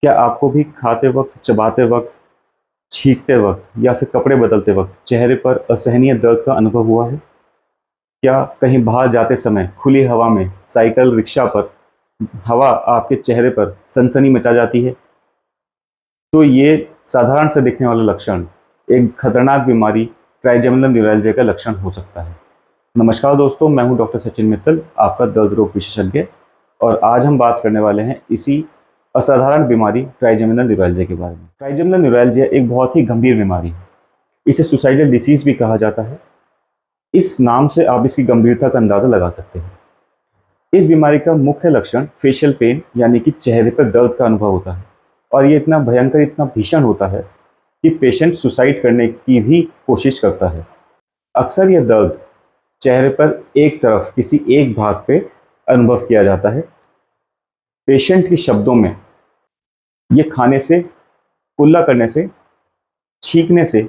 क्या आपको भी खाते वक्त, चबाते वक्त, छींकते वक्त या फिर कपड़े बदलते वक्त चेहरे पर असहनीय दर्द का अनुभव हुआ है? क्या कहीं बाहर जाते समय खुली हवा में, साइकिल, रिक्शा पर हवा आपके चेहरे पर सनसनी मचा जाती है? तो ये साधारण से दिखने वाला लक्षण एक खतरनाक बीमारी ट्राइजेमिनल न्यूरैल्जिया का लक्षण हो सकता है। नमस्कार दोस्तों, मैं हूं डॉक्टर सचिन मित्तल, आपका दर्द रोग विशेषज्ञ। और आज हम बात करने वाले हैं इसी असाधारण बीमारी ट्राइजेमिनल न्यूरैल्जिया के बारे में। ट्राइजेमिनल न्यूरैल्जिया एक बहुत ही गंभीर बीमारी है। इसे सुसाइडल डिसीज भी कहा जाता है। इस नाम से आप इसकी गंभीरता का अंदाजा लगा सकते हैं। इस बीमारी का मुख्य लक्षण फेशियल पेन यानी कि चेहरे पर दर्द का अनुभव होता है। और ये इतना भयंकर, इतना भीषण होता है कि पेशेंट सुसाइड करने की भी कोशिश करता है। अक्सर यह दर्द चेहरे पर एक तरफ, किसी एक भाग पे अनुभव किया जाता है। पेशेंट के शब्दों में ये खाने से, कुल्ला करने से, छींकने से,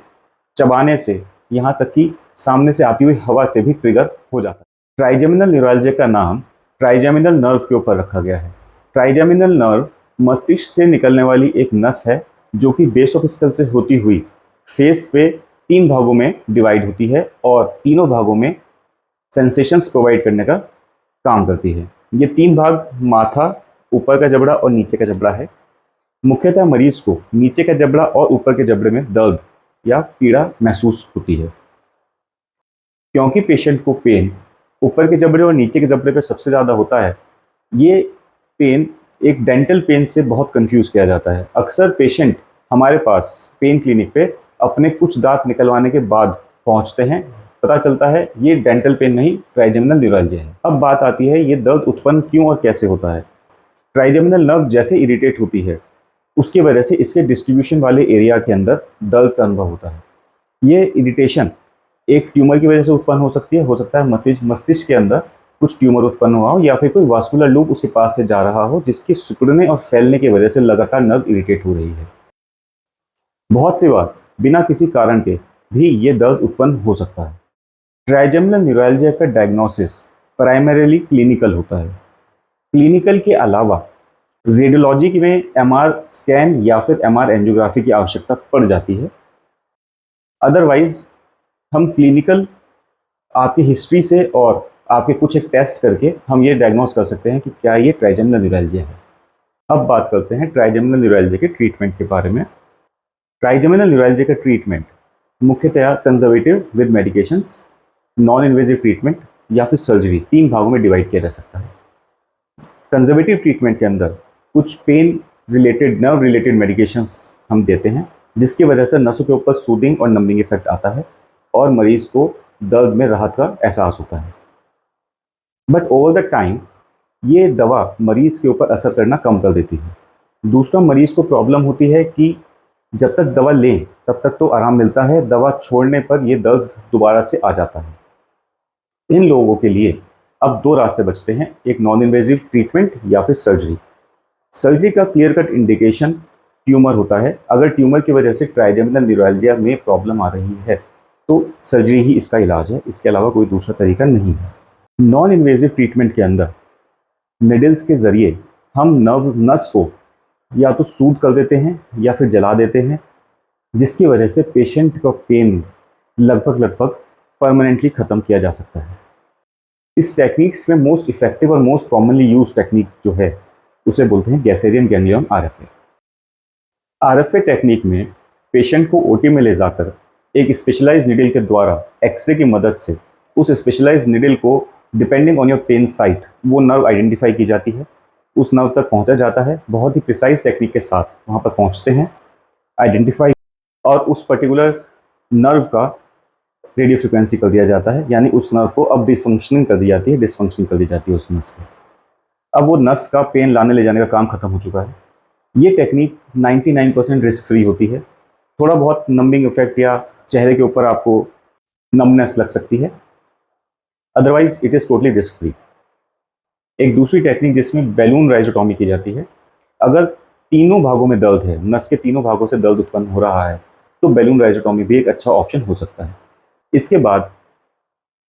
चबाने से, यहाँ तक कि सामने से आती हुई हवा से भी ट्रिगर हो जाता है। ट्राइजेमिनल न्यूरैल्जिया का नाम ट्राइजेमिनल नर्व के ऊपर रखा गया है। ट्राइजेमिनल नर्व मस्तिष्क से निकलने वाली एक नस है जो कि बेस ऑफ स्कल से होती हुई फेस पे 3 भागों में डिवाइड होती है और तीनों भागों में सेंसेशंस प्रोवाइड करने का काम करती है। ये 3 भाग माथा, ऊपर का जबड़ा और नीचे का जबड़ा है। मुख्यतः मरीज को नीचे का जबड़ा और ऊपर के जबड़े में दर्द या पीड़ा महसूस होती है। क्योंकि पेशेंट को पेन ऊपर के जबड़े और नीचे के जबड़े पे सबसे ज़्यादा होता है, ये पेन एक डेंटल पेन से बहुत कंफ्यूज किया जाता है। अक्सर पेशेंट हमारे पास पेन क्लिनिक पे अपने कुछ दांत निकलवाने के बाद पहुंचते हैं, पता चलता है ये डेंटल पेन नहीं, ट्राइजेमिनल न्यूरैल्जिया है। अब बात आती है ये दर्द उत्पन्न क्यों और कैसे होता है। ट्राइजेमिनल नर्व जैसे इरिटेट होती है, उसकी वजह से इसके डिस्ट्रीब्यूशन वाले एरिया के अंदर दर्द का अनुभव होता है। ये इरिटेशन एक ट्यूमर की वजह से उत्पन्न हो सकती है। हो सकता है मस्तिष्क के अंदर कुछ ट्यूमर उत्पन्न हुआ हो या फिर कोई वास्कुलर लूप उसके पास से जा रहा हो जिसके सिकुड़ने और फैलने की वजह से लगातार नर्व इरिटेट हो रही है। बहुत सी बार बिना किसी कारण के भी ये दर्द उत्पन्न हो सकता है। ट्राइजेमिनल न्यूरैल्जिया का डायग्नोसिस प्राइमरीली क्लिनिकल होता है। क्लिनिकल के अलावा रेडियोलॉजी में एमआर स्कैन या फिर एमआर एंजियोग्राफी की आवश्यकता पड़ जाती है। अदरवाइज हम क्लिनिकल आपकी हिस्ट्री से और आपके कुछ एक टेस्ट करके हम ये डायग्नोस कर सकते हैं कि क्या ये ट्राइजेमिनल न्यूरैल्जिया है। अब बात करते हैं ट्राइजेमिनल न्यूरैल्जिया के ट्रीटमेंट के बारे में। ट्राइजेमिनल न्यूरैल्जिया का ट्रीटमेंट मुख्यतया conservative with medications, non invasive treatment या फिर सर्जरी, 3 भागों में डिवाइड किया जा सकता है। कंजर्वेटिव ट्रीटमेंट के अंदर कुछ pen related, nerve related medications हम देते हैं जिसकी वजह से नसों के ऊपर सूदिंग और नंबिंग इफेक्ट आता है और मरीज को दर्द में राहत का एहसास होता है। बट ओवर द टाइम ये दवा मरीज के ऊपर असर करना कम कर देती है। दूसरा, मरीज को प्रॉब्लम होती है कि जब तक दवा लें तब तक तो आराम मिलता है, दवा छोड़ने पर ये दर्द दोबारा से आ जाता है। इन लोगों के लिए अब 2 रास्ते बचते हैं, एक नॉन इन्वेजिव ट्रीटमेंट या फिर सर्जरी। सर्जरी का क्लियर कट इंडिकेशन ट्यूमर होता है। अगर ट्यूमर की वजह से ट्राइजेमिनल न्यूरैल्जिया में प्रॉब्लम आ रही है तो सर्जरी ही इसका इलाज है, इसके अलावा कोई दूसरा तरीका नहीं है। नॉन इन्वेजिव ट्रीटमेंट के अंदर निडल्स के ज़रिए हम नर्व नस को या तो सूद कर देते हैं या फिर जला देते हैं, जिसकी वजह से पेशेंट का पेन लगभग लगभग परमानेंटली ख़त्म किया जा सकता है। इस टेक्निक्स में मोस्ट इफेक्टिव और मोस्ट कॉमनली यूज टेक्निक जो है उसे बोलते हैं Gasserian ganglion RFA. RFA technique में पेशेंट को ओटी में ले जाकर एक स्पेशलाइज निडल के द्वारा एक्सरे की मदद से उस स्पेशलाइज निडल को, depending on your pain site, वो नर्व आइडेंटिफाई की जाती है, उस नर्व तक पहुंचा जाता है। बहुत ही प्रिसाइज टेक्निक के साथ वहां पर पहुंचते हैं, आइडेंटिफाई, और उस पर्टिकुलर नर्व का रेडियो फ्रिक्वेंसी कर दिया जाता है, यानी उस नर्व को अब डिफंक्शनिंग कर दी जाती है, डिसफंक्शनिंग कर दी जाती है उस नस की। अब वो नस का पेन लाने ले जाने का काम खत्म हो चुका है। ये टेक्निक 99% रिस्क फ्री होती है। थोड़ा बहुत नंबिंग इफेक्ट या चेहरे के ऊपर आपको नमनेस लग सकती है, otherwise it is totally risk free. एक दूसरी टेक्निक जिसमें बैलून राइजोटॉमी की जाती है। अगर तीनों भागों में दर्द है, नस के तीनों भागों से दर्द उत्पन्न हो रहा है, तो बैलून राइजोटॉमी भी एक अच्छा ऑप्शन हो सकता है। इसके बाद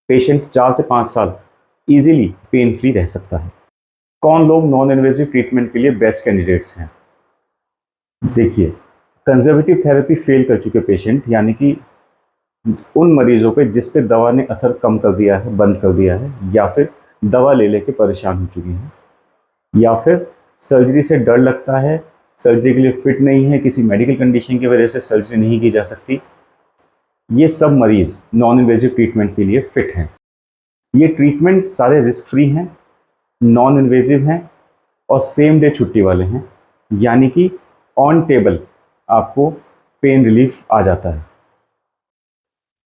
पेशेंट 4 से 5 साल इजीली पेन फ्री रह सकता है। कौन लोग नॉन इन्वेजिव ट्रीटमेंट के लिए बेस्ट कैंडिडेट्स हैं? देखिए, कंजर्वेटिव थेरेपी फेल कर चुके पेशेंट, यानी कि उन मरीजों पे जिस पे दवा ने असर कम कर दिया है, बंद कर दिया है, या फिर दवा ले लेके परेशान हो चुकी हैं, या फिर सर्जरी से डर लगता है, सर्जरी के लिए फिट नहीं है, किसी मेडिकल कंडीशन की वजह से सर्जरी नहीं की जा सकती, ये सब मरीज नॉन इन्वेजिव ट्रीटमेंट के लिए फिट हैं। ये ट्रीटमेंट सारे रिस्क फ्री हैं, नॉन इन्वेजिव हैं और सेम डे छुट्टी वाले हैं, यानी कि ऑन टेबल आपको पेन रिलीफ आ जाता है।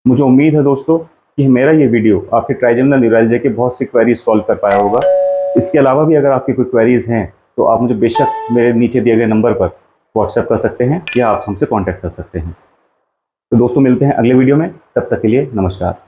मुझे उम्मीद है दोस्तों कि मेरा ये वीडियो आपके ट्राइजेमिनल न्यूरैल्जिया के बहुत सी क्वेरीज सॉल्व कर पाया होगा। इसके अलावा भी अगर आपकी कोई क्वेरीज हैं तो आप मुझे बेशक मेरे नीचे दिए गए नंबर पर व्हाट्सएप कर सकते हैं या आप हमसे कॉन्टैक्ट कर सकते हैं। तो दोस्तों मिलते हैं अगले वीडियो में, तब तक के लिए नमस्कार।